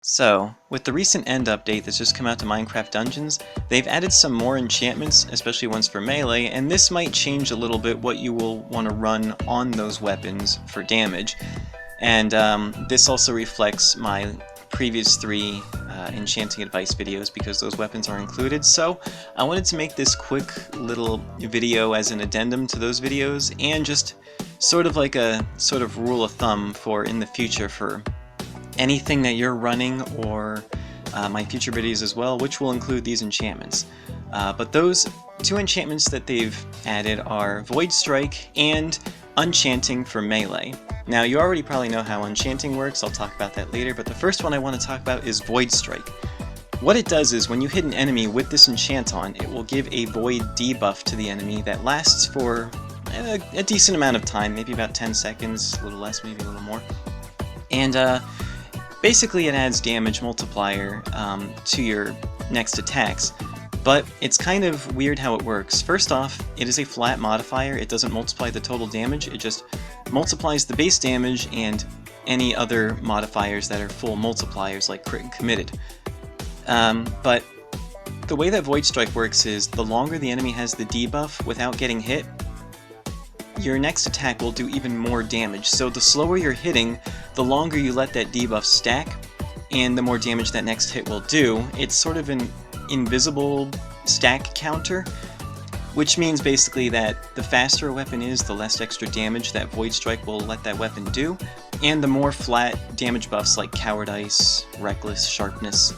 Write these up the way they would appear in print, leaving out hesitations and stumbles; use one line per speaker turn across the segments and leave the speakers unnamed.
So, with the recent end update that's just come out to Minecraft Dungeons, they've added some more enchantments, especially ones for melee, and this might change a little bit what you will want to run on those weapons for damage. And this also reflects my previous 3 enchanting advice videos because those weapons are included. So I wanted to make this quick little video as an addendum to those videos, and just sort of like a sort of rule of thumb for in the future for anything that you're running, or my future videos as well, which will include these enchantments. But those 2 enchantments that they've added are Voidstrike and Unchanting for melee. Now you already probably know how Unchanting works, I'll talk about that later, but the first one I want to talk about is Voidstrike. What it does is when you hit an enemy with this enchant on, it will give a void debuff to the enemy that lasts for a decent amount of time, maybe about 10 seconds, a little less, maybe a little more. And basically it adds damage multiplier to your next attacks, but it's kind of weird how it works. First off, it is a flat modifier, it doesn't multiply the total damage, it just multiplies the base damage and any other modifiers that are full multipliers like crit and committed. But the way that Voidstrike works is the longer the enemy has the debuff without getting hit, your next attack will do even more damage. So the slower you're hitting, the longer you let that debuff stack, and the more damage that next hit will do. It's sort of an invisible stack counter, which means basically that the faster a weapon is, the less extra damage that Voidstrike will let that weapon do, and the more flat damage buffs like Cowardice, Reckless, Sharpness,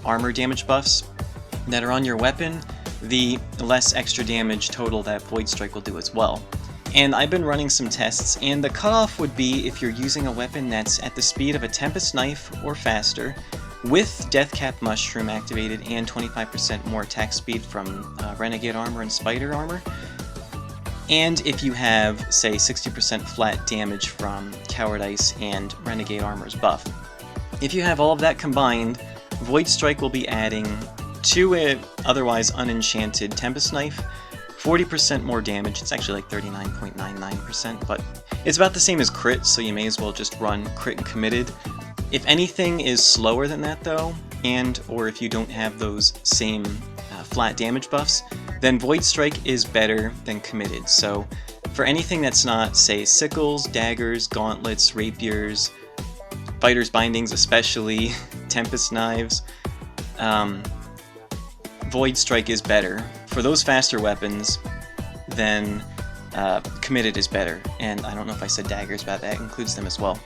armor damage buffs that are on your weapon, the less extra damage total that Voidstrike will do as well. And I've been running some tests, and the cutoff would be if you're using a weapon that's at the speed of a Tempest Knife or faster, with Deathcap Mushroom activated and 25% more attack speed from Renegade Armor and Spider Armor, and if you have, say, 60% flat damage from Cowardice and Renegade Armor's buff. If you have all of that combined, Voidstrike will be adding to a otherwise unenchanted Tempest Knife 40% more damage. It's actually like 39.99%, but it's about the same as crit, so you may as well just run crit and committed. If anything is slower than that though, or if you don't have those same flat damage buffs, then Voidstrike is better than committed. So for anything that's not, say, sickles, daggers, gauntlets, rapiers, fighter's bindings especially, Tempest Knives, Voidstrike is better. For those faster weapons, then committed is better. And I don't know if I said daggers, but that includes them as well.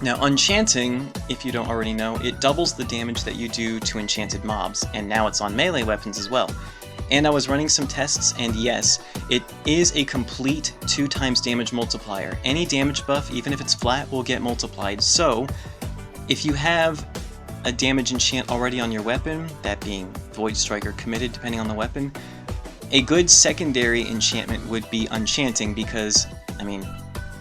Now, Unchanting, if you don't already know, it doubles the damage that you do to enchanted mobs, and now it's on melee weapons as well. And I was running some tests, and yes, it is a complete 2 times damage multiplier. Any damage buff, even if it's flat, will get multiplied. So, if you have a damage enchant already on your weapon, that being Voidstrike or committed depending on the weapon, a good secondary enchantment would be Unchanting because, I mean,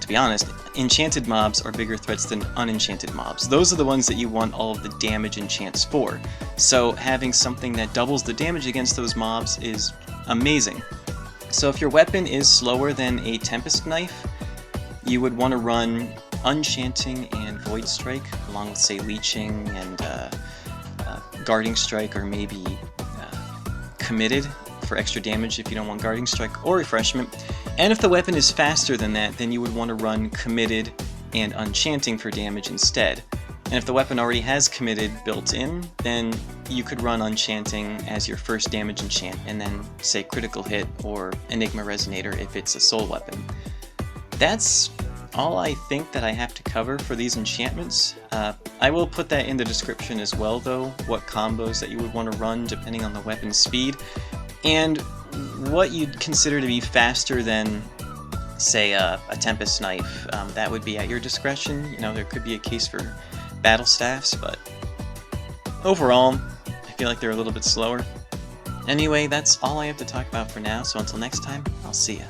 to be honest, enchanted mobs are bigger threats than unenchanted mobs. Those are the ones that you want all of the damage enchants for. So having something that doubles the damage against those mobs is amazing. So if your weapon is slower than a Tempest Knife, you would want to run Unchanting and Voidstrike, along with, say, Leeching and Guarding Strike, or maybe Committed for extra damage if you don't want Guarding Strike, or Refreshment. And if the weapon is faster than that, then you would want to run Committed and Unchanting for damage instead. And if the weapon already has Committed built in, then you could run Unchanting as your first damage enchant, and then, say, Critical Hit or Enigma Resonator if it's a soul weapon. That's all I think that I have to cover for these enchantments. I will put that in the description as well, though, what combos that you would want to run depending on the weapon's speed, and what you'd consider to be faster than, say, a Tempest Knife. That would be at your discretion. You know, there could be a case for battle staffs, but overall, I feel like they're a little bit slower. Anyway, that's all I have to talk about for now, so until next time, I'll see ya.